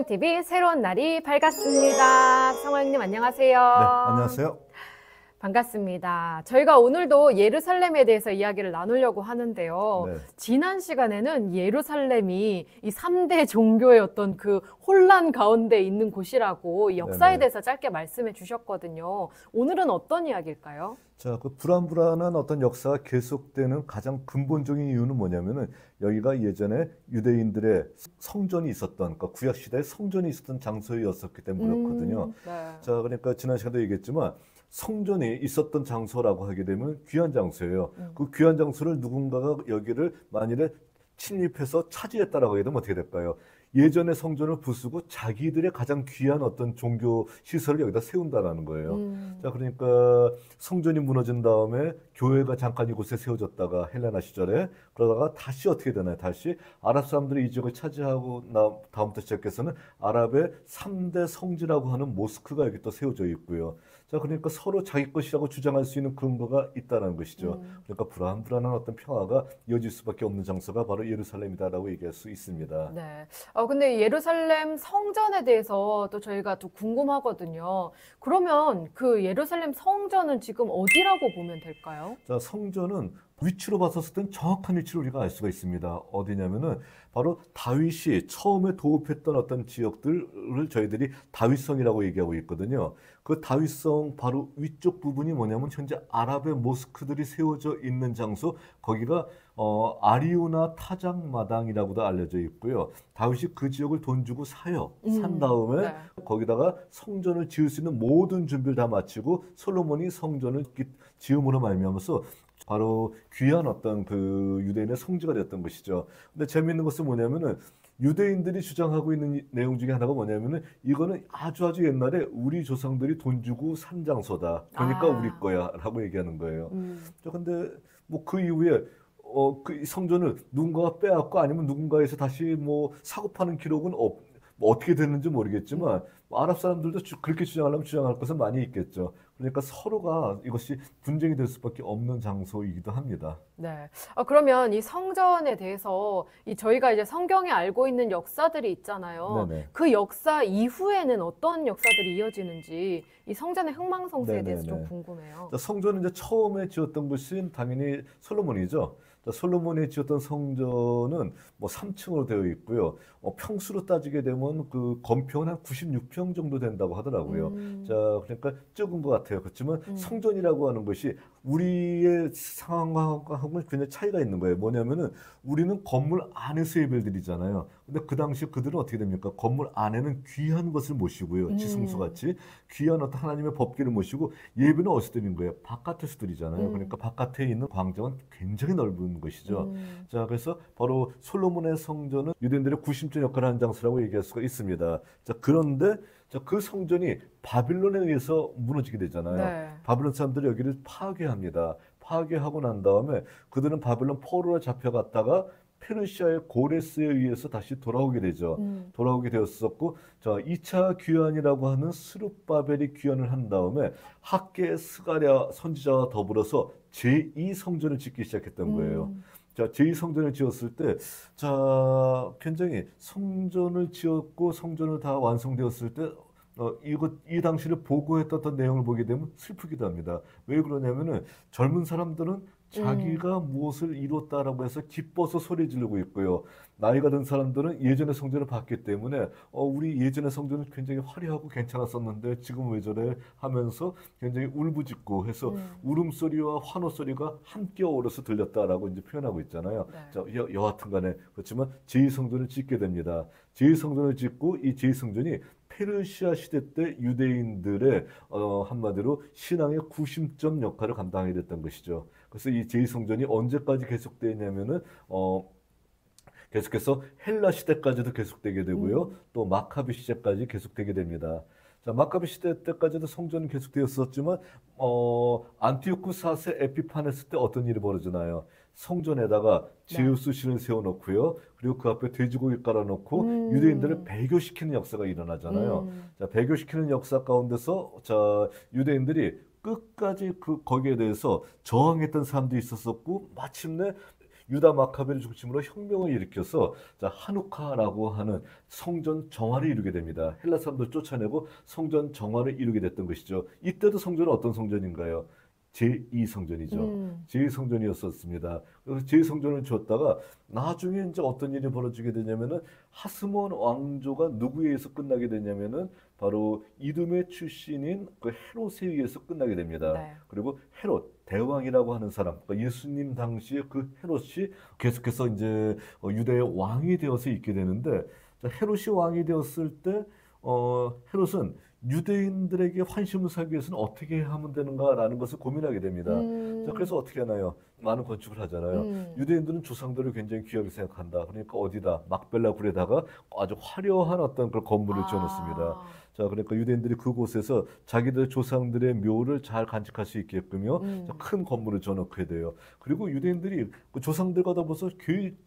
성경TV 새로운 날이 밝았습니다. 성화님 안녕하세요. 네, 안녕하세요. 반갑습니다. 저희가 오늘도 예루살렘에 대해서 이야기를 나누려고 하는데요. 네. 지난 시간에는 예루살렘이 이 3대 종교의 어떤 그 혼란 가운데 있는 곳이라고 이 역사에 네네. 대해서 짧게 말씀해 주셨거든요. 오늘은 어떤 이야기일까요? 자, 그 불안불안한 어떤 역사가 계속되는 가장 근본적인 이유는 뭐냐면은 여기가 예전에 유대인들의 성전이 있었던, 그러니까 구약 시대에 성전이 있었던 장소였었기 때문에 그렇거든요. 네. 자, 그러니까 지난 시간에도 얘기했지만 성전이 있었던 장소라고 하게 되면 귀한 장소예요. 그 귀한 장소를 누군가가 여기를 만일에 침입해서 차지했다라고 하게 되면 어떻게 될까요? 예전의 성전을 부수고 자기들의 가장 귀한 어떤 종교 시설을 여기다 세운다라는 거예요. 자, 그러니까 성전이 무너진 다음에 교회가 잠깐 이곳에 세워졌다가 헬레나 시절에 그러다가 다시 어떻게 되나요? 다시 아랍 사람들이 이 지역을 차지하고 다음부터 시작해서는 아랍의 3대 성지라고 하는 모스크가 여기 또 세워져 있고요. 자, 그러니까 서로 자기 것이라고 주장할 수 있는 근거가 있다는 것이죠. 그러니까 불안불안한 어떤 평화가 이어질 수밖에 없는 장소가 바로 예루살렘이다라고 얘기할 수 있습니다. 네. 근데 예루살렘 성전에 대해서 또 저희가 또 궁금하거든요. 그러면 그 예루살렘 성전은 지금 어디라고 보면 될까요? 자, 성전은 위치로 봤었을 땐 정확한 위치를 우리가 알 수가 있습니다. 어디냐면은 바로 다윗이 처음에 도읍했던 어떤 지역들을 저희들이 다윗성이라고 얘기하고 있거든요. 그 다윗성 바로 위쪽 부분이 뭐냐면 현재 아랍의 모스크들이 세워져 있는 장소, 거기가 아리우나 타작마당이라고도 알려져 있고요. 다윗이 그 지역을 돈 주고 산 다음에 네. 거기다가 성전을 지을 수 있는 모든 준비를 다 마치고 솔로몬이 성전을 지음으로 말미암아서 바로 귀한 어떤 그 유대인의 성지가 되었던 것이죠. 근데 재미있는 것은 뭐냐면은 유대인들이 주장하고 있는 내용 중에 하나가 뭐냐면은 이거는 아주 옛날에 우리 조상들이 돈 주고 산 장소다. 그러니까 우리 거야라고 얘기하는 거예요. 근데 뭐 그 이후에 그 성전을 누군가가 빼앗고 아니면 누군가에서 다시 뭐 사고 파는 기록은 뭐 어떻게 됐는지 모르겠지만 아랍 사람들도 그렇게 주장하려면 주장할 것은 많이 있겠죠. 그러니까 서로가 이것이 분쟁이 될 수밖에 없는 장소이기도 합니다. 네. 그러면 이 성전에 대해서 저희가 이제 성경에 알고 있는 역사들이 있잖아요. 네네. 그 역사 이후에는 어떤 역사들이 이어지는지 이 성전의 흥망성쇠에 대해서 좀 네네네. 궁금해요. 자, 성전은 이제 처음에 지었던 것이 당연히 솔로몬이죠. 자, 솔로몬이 지었던 성전은 뭐 3층으로 되어 있고요. 평수로 따지게 되면 그 건평은 한 96평 정도 된다고 하더라고요. 자, 그러니까 적은 것 같아요. 그렇지만 성전이라고 하는 것이 우리의 상황하고는 굉장히 차이가 있는 거예요. 뭐냐면은 우리는 건물 안에서 예배를 드리잖아요. 근데 그 당시 그들은 어떻게 됩니까? 건물 안에는 귀한 것을 모시고요. 지승수같이 귀한 어떤 하나님의 법궤를 모시고 예배는 어디서 드리는 거예요? 바깥에서 드리잖아요. 그러니까 바깥에 있는 광장은 굉장히 넓은 것이죠. 자, 그래서 바로 솔로몬의 성전은 유대인들의 구심점 역할을 하는 장소라고 얘기할 수가 있습니다. 자, 그런데 그 성전이 바빌론에 의해서 무너지게 되잖아요. 네. 바빌론 사람들이 여기를 파괴합니다. 파괴하고 난 다음에 그들은 바빌론 포로로 잡혀갔다가 페르시아의 고레스에 의해서 다시 돌아오게 되죠. 돌아오게 되었었고, 자, 2차 귀환이라고 하는 스룹바벨이 귀환을 한 다음에 학계 스가랴 선지자와 더불어서 제2성전을 짓기 시작했던 거예요. 자, 제2성전을 지었을 때, 자, 굉장히 성전을 지었고 성전을 다 완성되었을 때, 이 당시를 보고했던 어떤 내용을 보게 되면 슬프기도 합니다. 왜 그러냐면은 젊은 사람들은 자기가 무엇을 이뤘다라고 해서 기뻐서 소리 지르고 있고요. 나이가 든 사람들은 예전의 성전을 봤기 때문에 우리 예전의 성전은 굉장히 화려하고 괜찮았었는데 지금 왜 저래 하면서 굉장히 울부짖고 해서 울음소리와 환호소리가 함께 어우러서 들렸다라고 이제 표현하고 있잖아요. 네. 자, 여하튼 간에 그렇지만 제2성전을 짓게 됩니다. 제2성전을 짓고 이 제2성전이 페르시아 시대 때 유대인들의 한마디로 신앙의 구심점 역할을 감당하게 됐던 것이죠. 그래서 이 제2성전이 언제까지 계속되냐면은 계속해서 헬라 시대까지도 계속되게 되고요. 또 마카비 시대까지 계속되게 됩니다. 자, 마카비 시대 때까지도 성전은 계속되었었지만 안티오쿠 4세 에피파네스 때 어떤 일이 벌어지나요? 성전에다가 제우스 신을 세워놓고요. 그리고 그 앞에 돼지고기 깔아놓고 유대인들을 배교시키는 역사가 일어나잖아요. 자, 배교시키는 역사 가운데서 자, 유대인들이 끝까지 거기에 대해서 저항했던 사람도 있었었고 마침내 유다 마카베를 중심으로 혁명을 일으켜서 자, 하누카라고 하는 성전 정화를 이루게 됩니다. 헬라 사람들 쫓아내고 성전 정화를 이루게 됐던 것이죠. 이때도 성전은 어떤 성전인가요? 제2성전이죠. 제2성전이었었습니다. 그래서 제2성전을 주었다가 나중에 이제 어떤 일이 벌어지게 되냐면은 하스몬 왕조가 누구에 의해서 끝나게 되냐면은 바로 이두메 출신인 그 헤롯에 의해서 끝나게 됩니다. 네. 그리고 헤롯 대왕이라고 하는 사람, 그러니까 예수님 당시에 그 헤롯이 계속해서 이제 유대의 왕이 되어서 있게 되는데 자, 헤롯이 왕이 되었을 때 헤롯은 유대인들에게 환심을 사기 위해서는 어떻게 하면 되는가라는 것을 고민하게 됩니다. 자, 그래서 어떻게 하나요? 많은 건축을 하잖아요. 유대인들은 조상들을 굉장히 귀하게 생각한다. 그러니까 어디다 막벨라 굴에다가 아주 화려한 어떤 그런 건물을 지어놓습니다. 자, 그러니까 유대인들이 그곳에서 자기들 조상들의 묘를 잘 간직할 수 있게끔요, 큰 건물을 지어놓게 돼요. 그리고 유대인들이 그 조상들과 더불어서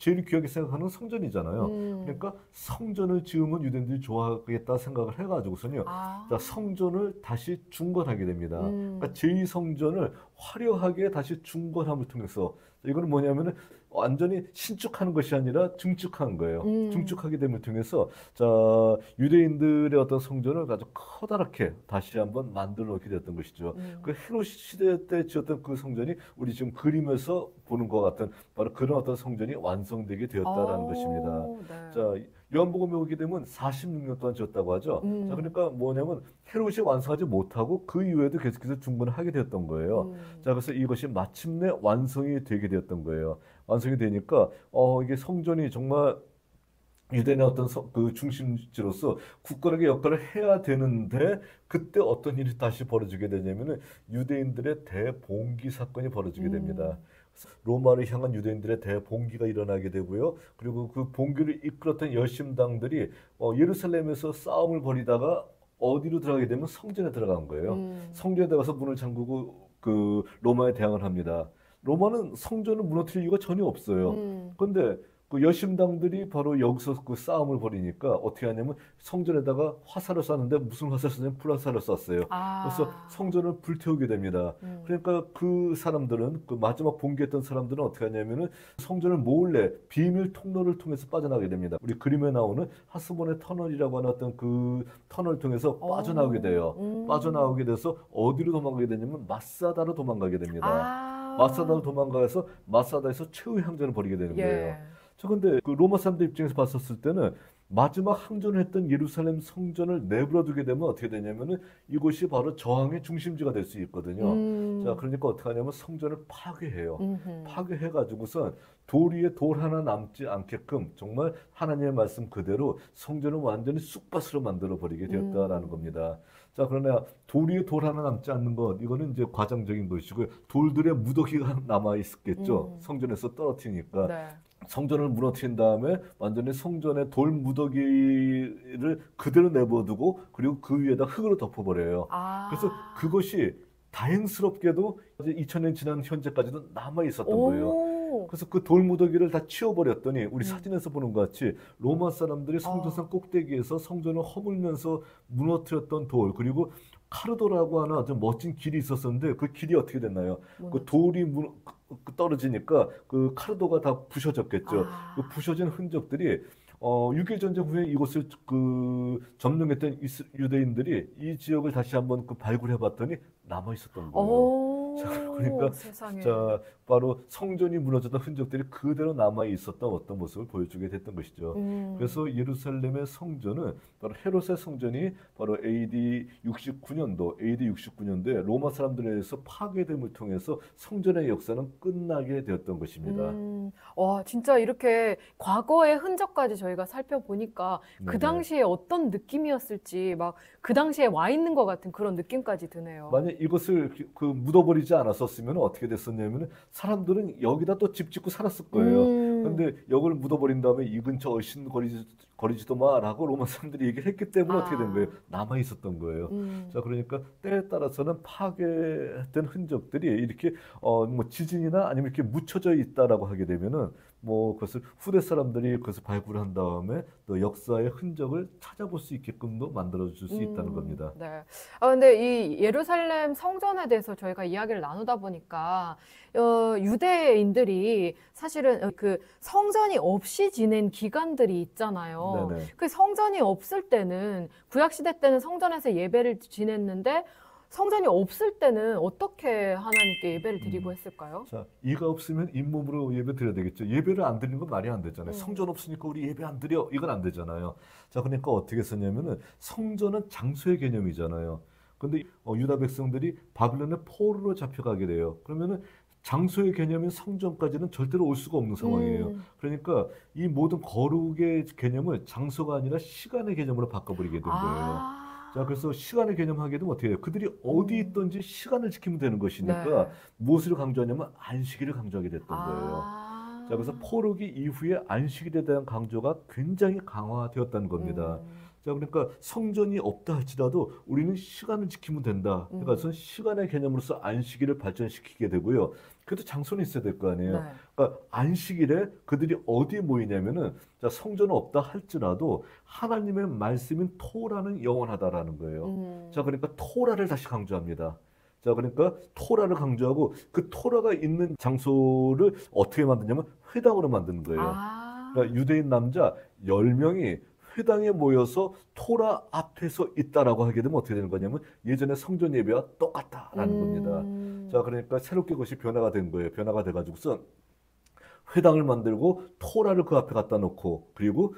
제일 귀하게 생각하는 성전이잖아요. 그러니까 성전을 지으면 유대인들이 좋아하겠다 생각을 해가지고서는요, 자, 성전을 다시 중건하게 됩니다. 그러니까 제2성전을 화려하게 다시 중건함을 통해서 이거는 뭐냐면은 완전히 신축하는 것이 아니라 증축한 거예요. 증축하게 됨을 통해서 자, 유대인들의 어떤 성전을 아주 커다랗게 다시 한번 만들어 놓게 되었던 것이죠. 그 헤롯 시대 때 지었던 그 성전이 우리 지금 그림에서 보는 것 같은 바로 그런 어떤 성전이 완성되게 되었다라는 것입니다. 네. 자, 요한복음에 오게 되면 46년 동안 지었다고 하죠. 자, 그러니까 뭐냐면 헤롯이 완성하지 못하고 그 이후에도 계속해서 중건을 하게 되었던 거예요. 자, 그래서 이것이 마침내 완성이 되게 되었던 거예요. 완성이 되니까 이게 성전이 정말 유대인의 어떤 그 중심지로서 굳건하게 역할을 해야 되는데 그때 어떤 일이 다시 벌어지게 되냐면은 유대인들의 대봉기 사건이 벌어지게 됩니다. 로마를 향한 유대인들의 대봉기가 일어나게 되고요. 그리고 그 봉기를 이끌었던 열심당들이 예루살렘에서 싸움을 벌이다가 어디로 들어가게 되면 성전에 들어간 거예요. 성전에 들어가서 문을 잠그고 그 로마에 대항을 합니다. 로마는 성전을 무너뜨릴 이유가 전혀 없어요. 그런데 그 여심당들이 바로 여기서 그 싸움을 벌이니까 어떻게 하냐면 성전에다가 화살을 쐈는데 무슨 화살을 쐈냐면 불화살을 쐈어요. 그래서 성전을 불태우게 됩니다. 그러니까 그 사람들은 그 마지막 봉기했던 사람들은 어떻게 하냐면은 성전을 몰래 비밀 통로를 통해서 빠져나가게 됩니다. 우리 그림에 나오는 하스본의 터널이라고 하는 어떤 그 터널을 통해서 빠져나오게 돼요. 빠져나오게 돼서 어디로 도망가게 되냐면 마사다로 도망가게 됩니다. 마사다로 도망가서 마사다에서 최후의 항전을 벌이게 되는 거예요. 자, 근데 그 로마 사람들 입장에서 봤었을 때는 마지막 항전을 했던 예루살렘 성전을 내버려 두게 되면 어떻게 되냐면은 이곳이 바로 저항의 중심지가 될 수 있거든요. 자, 그러니까 어떻게 하냐면 성전을 파괴해요. 파괴해가지고선 돌 위에 돌 하나 남지 않게끔 정말 하나님의 말씀 그대로 성전을 완전히 쑥밭으로 만들어 버리게 되었다라는 겁니다. 자, 그러나 돌 위에 돌 하나 남지 않는 것, 이거는 이제 과장적인 것이고요. 돌들의 무더기가 남아 있었겠죠. 성전에서 떨어뜨리니까. 네. 성전을 무너뜨린 다음에 완전히 성전의 돌 무더기를 그대로 내버려두고 그리고 그 위에다 흙으로 덮어버려요. 그래서 그것이 다행스럽게도 2000년 지난 현재까지도 남아 있었던 거예요. 그래서 그 돌 무더기를 다 치워버렸더니 우리 사진에서 보는 것 같이 로마 사람들이 성전산 꼭대기에서 성전을 허물면서 무너뜨렸던 돌, 그리고 카르도라고 하는 아주 멋진 길이 있었었는데 그 길이 어떻게 됐나요? 그 돌이 떨어지니까 그 카르도가 다 부셔졌겠죠. 그 부셔진 흔적들이 6.1 전쟁 후에 이곳을 그 점령했던 유대인들이 이 지역을 다시 한번 그 발굴해봤더니 남아 있었던 거예요. 자, 그러니까 세상에. 자, 바로 성전이 무너졌던 흔적들이 그대로 남아 있었던 어떤 모습을 보여주게 됐던 것이죠. 그래서 예루살렘의 성전은 바로 헤롯의 성전이 바로 AD 69년도에 로마 사람들에 의해서 파괴됨을 통해서 성전의 역사는 끝나게 되었던 것입니다. 와, 진짜 이렇게 과거의 흔적까지 저희가 살펴보니까 그 네네. 당시에 어떤 느낌이었을지 막 그 당시에 와 있는 것 같은 그런 느낌까지 드네요. 만약 이것을 그 묻어버리지 않았었으면 어떻게 됐었냐면 사람들은 여기다 또 집 짓고 살았을 거예요. 그런데 여기를 묻어버린 다음에 이 근처 얼씬 거리지도 마라고 로마 사람들이 얘기를 했기 때문에 어떻게 된 거예요? 남아 있었던 거예요. 자, 그러니까 때에 따라서는 파괴된 흔적들이 이렇게 뭐 지진이나 아니면 이렇게 묻혀져 있다라고 하게 되면은 뭐 그것을 후대 사람들이 그것을 발굴한 다음에 또 역사의 흔적을 찾아볼 수 있게끔도 만들어줄 수 있다는 겁니다. 네. 근데 이 예루살렘 성전에 대해서 저희가 이야기를 나누다 보니까 유대인들이 사실은 그 성전이 없이 지낸 기간들이 있잖아요. 네네. 그 성전이 없을 때는 구약 시대 때는 성전에서 예배를 지냈는데 성전이 없을 때는 어떻게 하나님께 예배를 드리고 했을까요? 자, 이가 없으면 잇몸으로 예배 드려야 되겠죠. 예배를 안 드리는 건 말이 안 되잖아요. 음. 성전 없으니까 우리 예배 안 드려. 이건 안 되잖아요. 자, 그러니까 어떻게 썼냐면은 성전은 장소의 개념이잖아요. 근데 유다 백성들이 바빌론의 포로로 잡혀가게 돼요. 그러면은 장소의 개념인 성전까지는 절대로 올 수가 없는 상황이에요. 그러니까 이 모든 거룩의 개념을 장소가 아니라 시간의 개념으로 바꿔버리게 된 거예요. 아. 자, 그래서 시간을 개념하게 되면 어떻게 해요? 그들이 어디 있든지 시간을 지키면 되는 것이니까 네. 무엇을 강조하냐면 안식일을 강조하게 됐던 거예요. 아. 자, 그래서 포로기 이후에 안식일에 대한 강조가 굉장히 강화되었다는 겁니다. 자, 그러니까 성전이 없다 할지라도 우리는 시간을 지키면 된다. 그러니까 그것은 시간의 개념으로서 안식일을 발전시키게 되고요. 그래도 장소는 있어야 될 거 아니에요. 네. 그러니까 안식일에 그들이 어디에 모이냐면은 자, 성전은 없다 할지라도 하나님의 말씀인 토라는 영원하다라는 거예요. 자, 그러니까 토라를 다시 강조합니다. 자, 그러니까 토라를 강조하고 그 토라가 있는 장소를 어떻게 만드냐면 회당으로 만드는 거예요. 아. 그러니까 유대인 남자 10명이 회당에 모여서 토라 앞에서 있다라고 하게 되면 어떻게 되는 거냐면 예전에 성전 예배와 똑같다라는 겁니다. 자, 그러니까 새롭게 그것이 변화가 된 거예요. 변화가 돼가지고서 회당을 만들고 토라를 그 앞에 갖다 놓고 그리고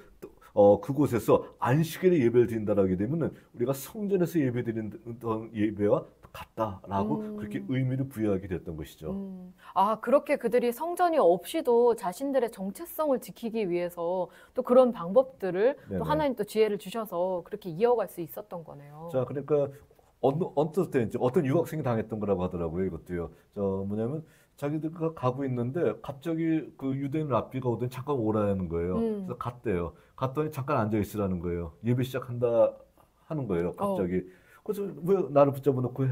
그곳에서 안식일에 예배를 드린다라게 되면은 우리가 성전에서 예배 드리던 예배와 같다라고 그렇게 의미를 부여하게 됐던 것이죠. 아, 그렇게 그들이 성전이 없이도 자신들의 정체성을 지키기 위해서 또 그런 방법들을 네네. 또 하나님 또 지혜를 주셔서 그렇게 이어갈 수 있었던 거네요. 자, 그러니까 어떤 때 이제 어떤 유학생이 당했던 거라고 하더라고요. 이것도요. 뭐냐면 자기들가 가고 있는데 갑자기 그 유대인 랍비가 오더니 잠깐 오라는 거예요. 그래서 갔대요. 갔더니 잠깐 앉아 있으라는 거예요. 예배 시작한다 하는 거예요. 갑자기. 그래서 왜 나를 붙잡아 놓고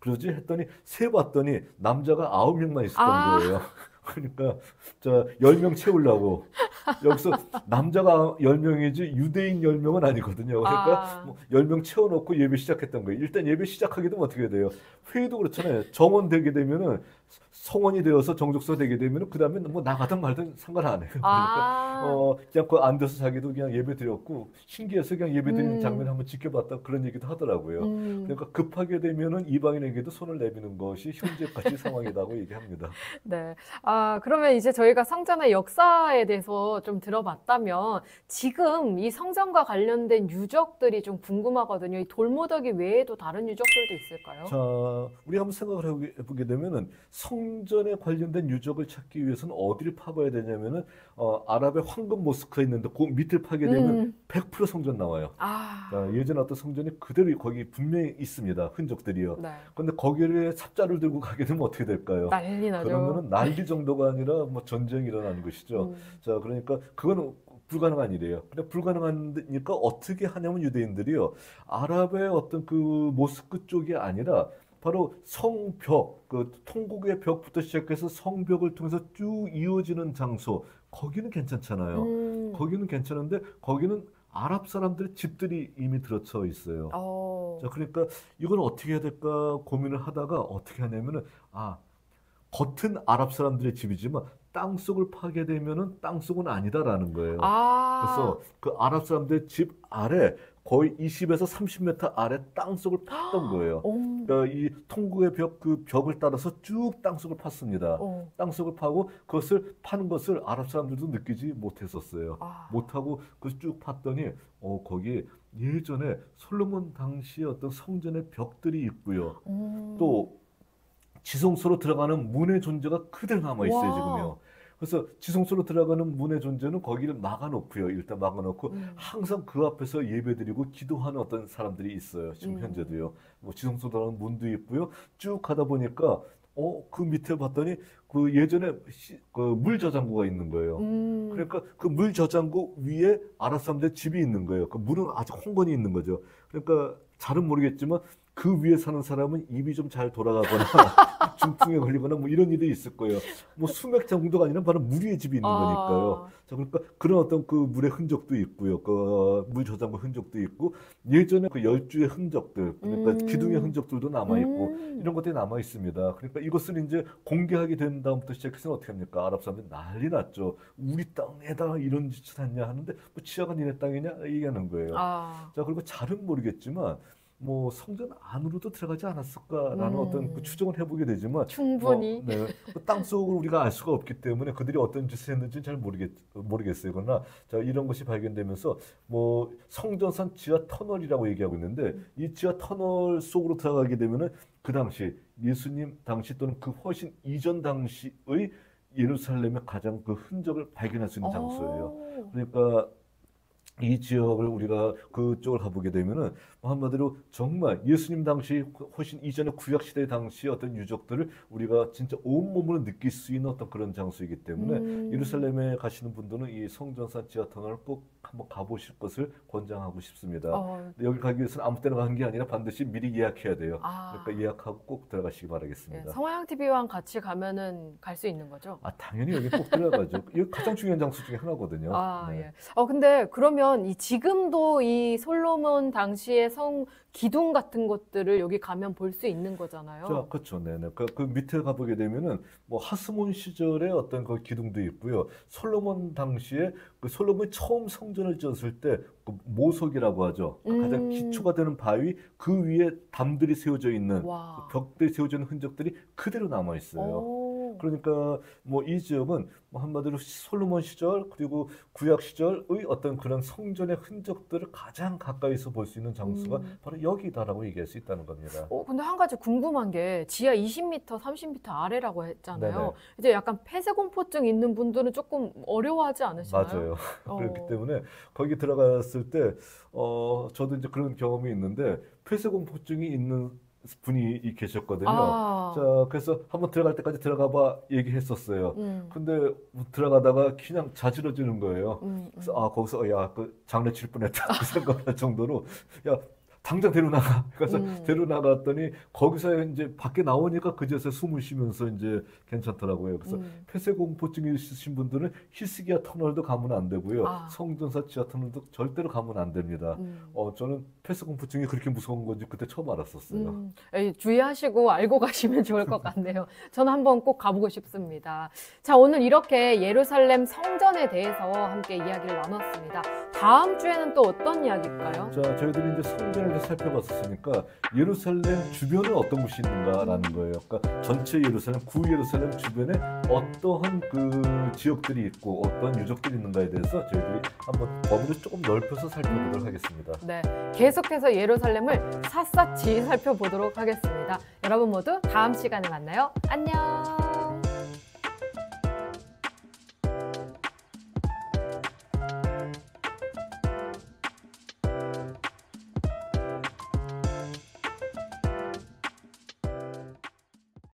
그러지 했더니 세 봤더니 남자가 9명만 있었던 아. 거예요. 그러니까 10명 채우려고 여기서 남자가 10명이지 유대인 10명은 아니거든요. 그러니까 아. 뭐 10명 채워놓고 예배 시작했던 거예요. 일단 예배 시작하게 되면 어떻게 돼요? 회의도 그렇잖아요. 정원 되게 되면은 성원이 되어서 정족소 되게 되면은 그 다음에 뭐 나가든 말든 상관 안 해요. 그러니까 아. 그냥 그 앉아서 자기도 그냥 예배 드렸고 신기해서 그냥 예배 드리는 음. 장면 한번 지켜봤다 그런 얘기도 하더라고요. 그러니까 급하게 되면은 이방인에게도 손을 내미는 것이 현재까지 상황이라고 얘기합니다. 네. 아, 그러면 이제 저희가 성전의 역사에 대해서 좀 들어봤다면 지금 이 성전과 관련된 유적들이 좀 궁금하거든요. 이 돌무더기 외에도 다른 유적들도 있을까요? 자, 우리 한번 생각을 해보게 되면은 성전에 관련된 유적을 찾기 위해서는 어디를 파봐야 되냐면은 아랍의 황금 모스크가 있는데 그 밑을 파게 되면 100% 성전 나와요. 아. 자, 예전 어떤 성전이 그대로 거기 분명히 있습니다. 흔적들이요. 네. 근데 거기를 삽자를 들고 가게 되면 어떻게 될까요? 난리 나죠. 그러면은 난리 정도가 아니라 뭐 전쟁이 일어나는 것이죠. 자, 그러니까 그거는 불가능한 일이에요. 근데 불가능하니까 어떻게 하냐면 유대인들이요. 아랍의 어떤 그 모스크 쪽이 아니라 바로 성벽, 그 통곡의 벽부터 시작해서 성벽을 통해서 쭉 이어지는 장소, 거기는 괜찮잖아요. 거기는 괜찮은데 거기는 아랍 사람들의 집들이 이미 들어쳐 있어요. 자, 그러니까 이걸 어떻게 해야 될까 고민을 하다가 어떻게 하냐면은 겉은 아랍 사람들의 집이지만 땅속을 파게 되면은 땅속은 아니다라는 거예요. 아. 그래서 그 아랍 사람들의 집 아래 거의 20에서 30m 아래 땅속을 팠던 거예요. 그러니까 이 통곡의 벽, 그 벽을 따라서 쭉 땅속을 팠습니다. 땅속을 파고 그것을 파는 것을 아랍 사람들도 느끼지 못했었어요. 못하고 그걸 쭉 팠더니 거기 예전에 솔로몬 당시의 어떤 성전의 벽들이 있고요. 또 지성소로 들어가는 문의 존재가 그대로 남아 있어요, 와. 지금요. 그래서 지성소로 들어가는 문의 존재는 거기를 막아놓고요. 일단 막아놓고 항상 그 앞에서 예배드리고 기도하는 어떤 사람들이 있어요. 지금 현재도요. 뭐 지성소 들어가는 문도 있고요. 쭉 가다 보니까 그 밑에 봤더니 그 예전에 그 물 저장고가 있는 거예요. 그러니까 그 물 저장고 위에 아랍 사람들의 집이 있는 거예요. 그 물은 아직 홍건이 있는 거죠. 그러니까 잘은 모르겠지만 그 위에 사는 사람은 입이 좀 잘 돌아가거나 중풍에 걸리거나 뭐 이런 일이 있을 거예요. 뭐 수맥 정도가 아니라 바로 물 위에 집이 있는 거니까요. 자, 그러니까 그런 어떤 그 물의 흔적도 있고요. 그 물 저장고 흔적도 있고 예전에 그 열주의 흔적들, 그러니까 기둥의 흔적들도 남아 있고 이런 것들이 남아 있습니다. 그러니까 이것을 이제 공개하게 된 다음부터 시작해서 어떻게 합니까? 아랍 사람들이 난리 났죠. 우리 땅에다 이런 짓을 했냐 하는데 뭐 치아가 니네 땅이냐 얘기하는 거예요. 자, 그리고 잘은 모르겠지만 뭐 성전 안으로도 들어가지 않았을까라는 어떤 그 추정을 해보게 되지만 충분히. 네, 땅속을 우리가 알 수가 없기 때문에 그들이 어떤 짓을 했는지는 잘 모르겠어요. 그러나 자, 이런 것이 발견되면서 뭐 성전산 지하 터널이라고 얘기하고 있는데 이 지하 터널 속으로 들어가게 되면은 그 당시 예수님 당시 또는 그 훨씬 이전 당시의 예루살렘의 가장 그 흔적을 발견할 수 있는 장소예요. 그러니까 이 지역을 우리가 그쪽을 가보게 되면은 한마디로 정말 예수님 당시 훨씬 이전의 구약 시대 당시 어떤 유적들을 우리가 진짜 온몸으로 느낄 수 있는 어떤 그런 장소이기 때문에 예루살렘에 가시는 분들은 이 성전산 지하 터널을 꼭 한번 가보실 것을 권장하고 싶습니다. 근데 여기 가기 위해서는 아무 때나 가는 게 아니라 반드시 미리 예약해야 돼요. 그러니까 예약하고 꼭 들어가시기 바라겠습니다. 네, 성화양 TV랑 같이 가면은 갈 수 있는 거죠? 당연히 여기 꼭 들어가죠. 이거 가장 중요한 장소 중에 하나거든요. 네. 예. 근데 그러면 지금도 이 솔로몬 당시의 성 기둥 같은 것들을 여기 가면 볼 수 있는 거잖아요. 자, 그렇죠. 네네. 그 밑에 가보게 되면은 뭐 하스몬 시절의 어떤 그 기둥도 있고요. 솔로몬 당시에 그 솔로몬이 처음 성전을 지었을 때 그 모석이라고 하죠. 가장 기초가 되는 바위 그 위에 담들이 세워져 있는 그 벽들이 세워져 있는 흔적들이 그대로 남아 있어요. 그러니까 뭐 이 지역은 뭐 한마디로 솔로몬 시절 그리고 구약 시절의 어떤 그런 성전의 흔적들을 가장 가까이서 볼 수 있는 장소가 바로 여기다라고 얘기할 수 있다는 겁니다. 근데 한 가지 궁금한 게 지하 20m, 30m 아래라고 했잖아요. 네네. 이제 약간 폐쇄공포증 있는 분들은 조금 어려워하지 않으시나요? 맞아요. 그렇기 때문에 거기 들어갔을 때 저도 이제 그런 경험이 있는데 폐쇄공포증이 있는 분이 계셨거든요. 자, 그래서 한번 들어갈 때까지 들어가봐 얘기했었어요. 근데 들어가다가 그냥 자지러지는 거예요. 그래서 거기서 야, 그 장례 칠 뻔했다 그 생각할 정도로 야, 당장 데려나가. 그래서 데려나갔더니 거기서 이제 밖에 나오니까 그제서 숨을 쉬면서 이제 괜찮더라고요. 그래서 폐쇄공포증이 있으신 분들은 히스기야 터널도 가면 안 되고요. 성전사 지하 터널도 절대로 가면 안 됩니다. 저는 폐쇄공포증이 그렇게 무서운 건지 그때 처음 알았었어요. 주의하시고 알고 가시면 좋을 것 같네요. 저는 한번 꼭 가보고 싶습니다. 자, 오늘 이렇게 예루살렘 성전에 대해서 함께 이야기를 나눴습니다. 다음 주에는 또 어떤 이야기일까요? 자, 저희들이 이제 성전을 살펴봤으니까 예루살렘 주변에 어떤 곳이 있는가라는 거예요. 그러니까 전체 예루살렘, 구예루살렘 주변에 어떠한 그 지역들이 있고 어떤 유적들이 있는가에 대해서 저희들이 한번 범위를 조금 넓혀서 살펴보도록 하겠습니다. 네, 계속해서 예루살렘을 샅샅이 살펴보도록 하겠습니다. 여러분 모두 다음 시간에 만나요. 안녕.